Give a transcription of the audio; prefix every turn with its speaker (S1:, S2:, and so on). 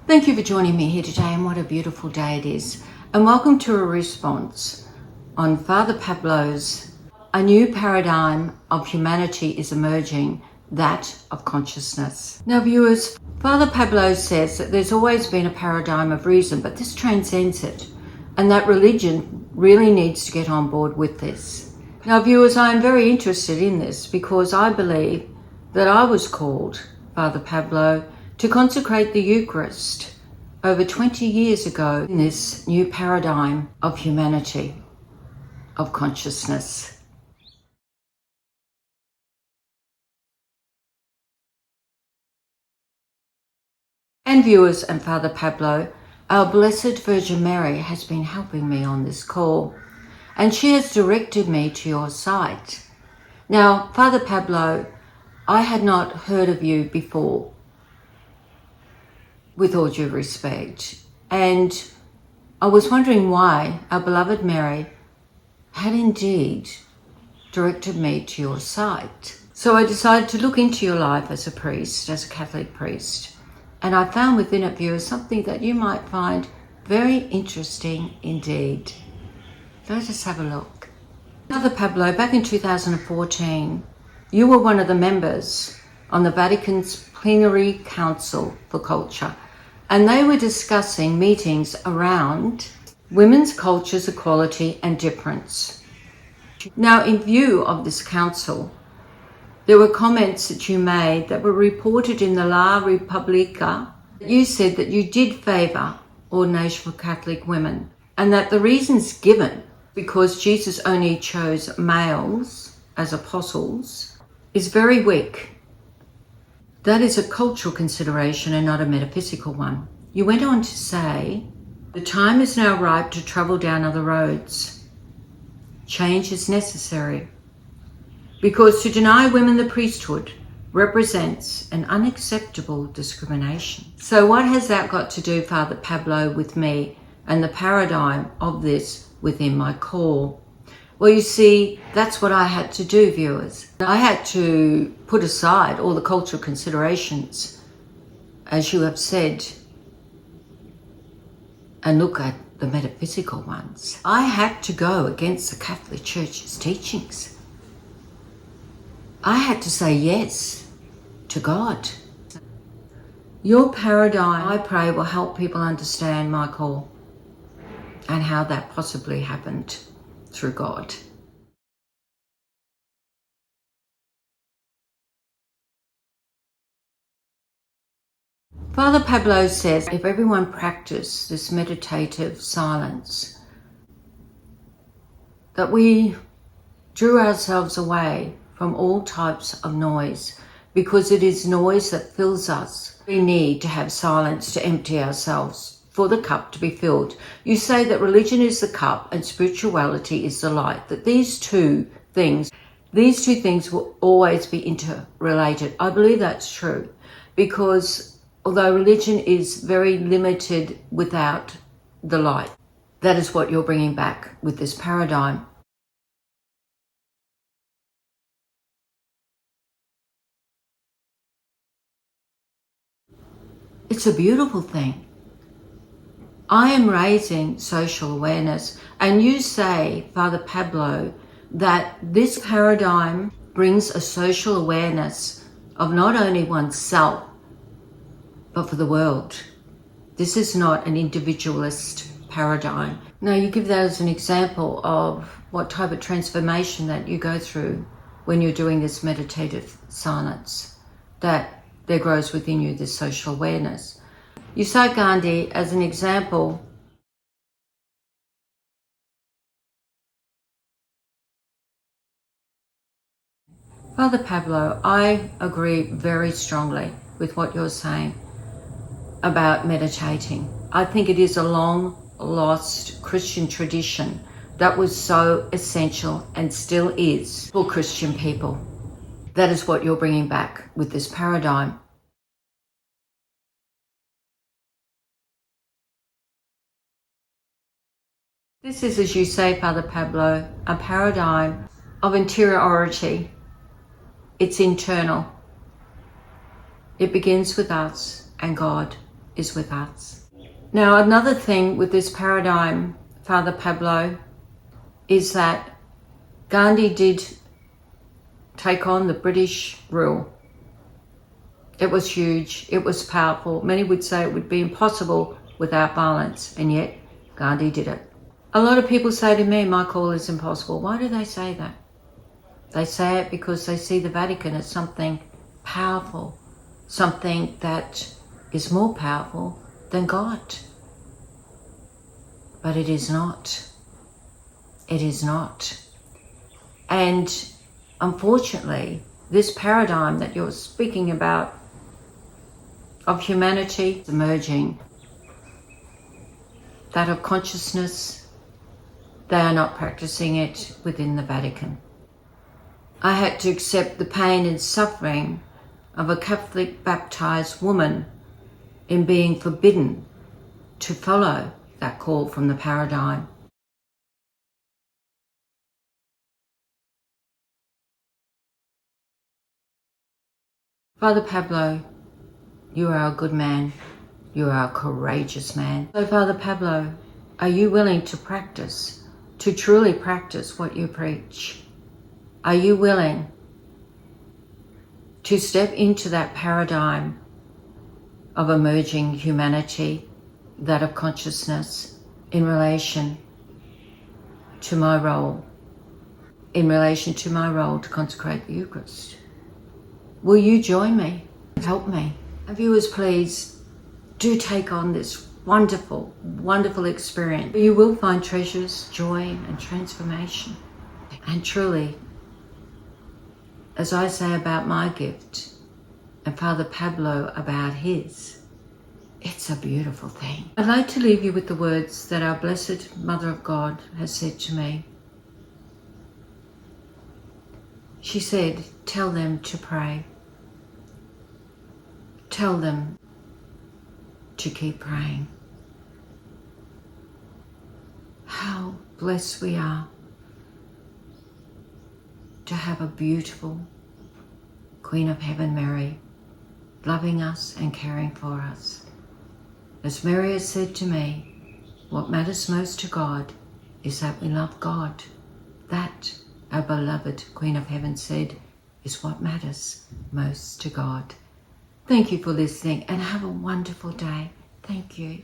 S1: Thank you for joining me here today, and what a beautiful day it is. And welcome to a response on Father Pablo's "A new paradigm of humanity is emerging, that of consciousness." Now viewers, Father Pablo says that there's always been a paradigm of reason, but this transcends it, and that religion really needs to get on board with this. Now viewers, I am very interested in this because I believe that I was called, Father Pablo, to consecrate the Eucharist over 20 years ago in this new paradigm of humanity, of consciousness. And viewers and Father Pablo, our Blessed Virgin Mary has been helping me on this call, and she has directed me to your site. Now, Father Pablo, I had not heard of you before, with all due respect, and I was wondering why our beloved Mary had indeed directed me to your site. So I decided to look into your life as a priest, as a Catholic priest, and I found within it, viewers, something that you might find very interesting indeed. Let us have a look. Father Pablo, back in 2014, you were one of the members on the Vatican's Plenary Council for Culture, and they were discussing meetings around women's cultures, equality and difference. Now, in view of this council, there were comments that you made that were reported in the La Repubblica. You said that you did favour ordination for Catholic women, and that the reasons given, because Jesus only chose males as apostles, is very weak. That is a cultural consideration and not a metaphysical one. You went on to say, the time is now ripe to travel down other roads. Change is necessary, because to deny women the priesthood represents an unacceptable discrimination. So what has that got to do, Father Pablo, with me and the paradigm of this within my call? Well, you see, that's what I had to do, viewers. I had to put aside all the cultural considerations, as you have said, and look at the metaphysical ones. I had to go against the Catholic Church's teachings. I had to say yes to God. Your paradigm, I pray, will help people understand my call and how that possibly happened through God. Father Pablo says if everyone practiced this meditative silence, that we drew ourselves away from all types of noise, because it is noise that fills us. We need to have silence to empty ourselves, for the cup to be filled. You say that religion is the cup and spirituality is the light, that these two things will always be interrelated. I believe that's true, because although religion is very limited without the light, that is what you're bringing back with this paradigm. It's a beautiful thing. I am raising social awareness, and you say, Father Pablo, that this paradigm brings a social awareness of not only oneself, but for the world. This is not an individualist paradigm. Now, you give that as an example of what type of transformation that you go through when you're doing this meditative silence, that there grows within you this social awareness. You cite Gandhi as an example. Father Pablo, I agree very strongly with what you're saying about meditating. I think it is a long lost Christian tradition that was so essential and still is for Christian people. That is what you're bringing back with this paradigm. This is, as you say, Father Pablo, a paradigm of interiority. It's internal. It begins with us, and God is with us. Now, another thing with this paradigm, Father Pablo, is that Gandhi did take on the British rule. It was huge, it was powerful. Many would say it would be impossible without violence, and yet Gandhi did it. A lot of people say to me, my call is impossible. Why do they say that? They say it because they see the Vatican as something powerful, something that is more powerful than God. But it is not. It is not. And unfortunately, this paradigm that you're speaking about of humanity emerging, that of consciousness, they are not practicing it within the Vatican. I had to accept the pain and suffering of a Catholic baptized woman in being forbidden to follow that call from the paradigm. Father Pablo, you are a good man. You are a courageous man. So Father Pablo, are you willing to practice, to truly practice what you preach? Are you willing to step into that paradigm of emerging humanity, that of consciousness, in relation to my role, to consecrate the Eucharist? Will you join me? Help me. Viewers, please do take on this wonderful, wonderful experience. You will find treasures, joy, and transformation. And truly, as I say about my gift, and Father Pablo about his, it's a beautiful thing. I'd like to leave you with the words that our Blessed Mother of God has said to me. She said, tell them to pray. Tell them to keep praying. How blessed we are to have a beautiful Queen of Heaven, Mary, loving us and caring for us. As Mary has said to me, what matters most to God is that we love God. That, our beloved Queen of Heaven said, is what matters most to God. Thank you for listening and have a wonderful day. Thank you.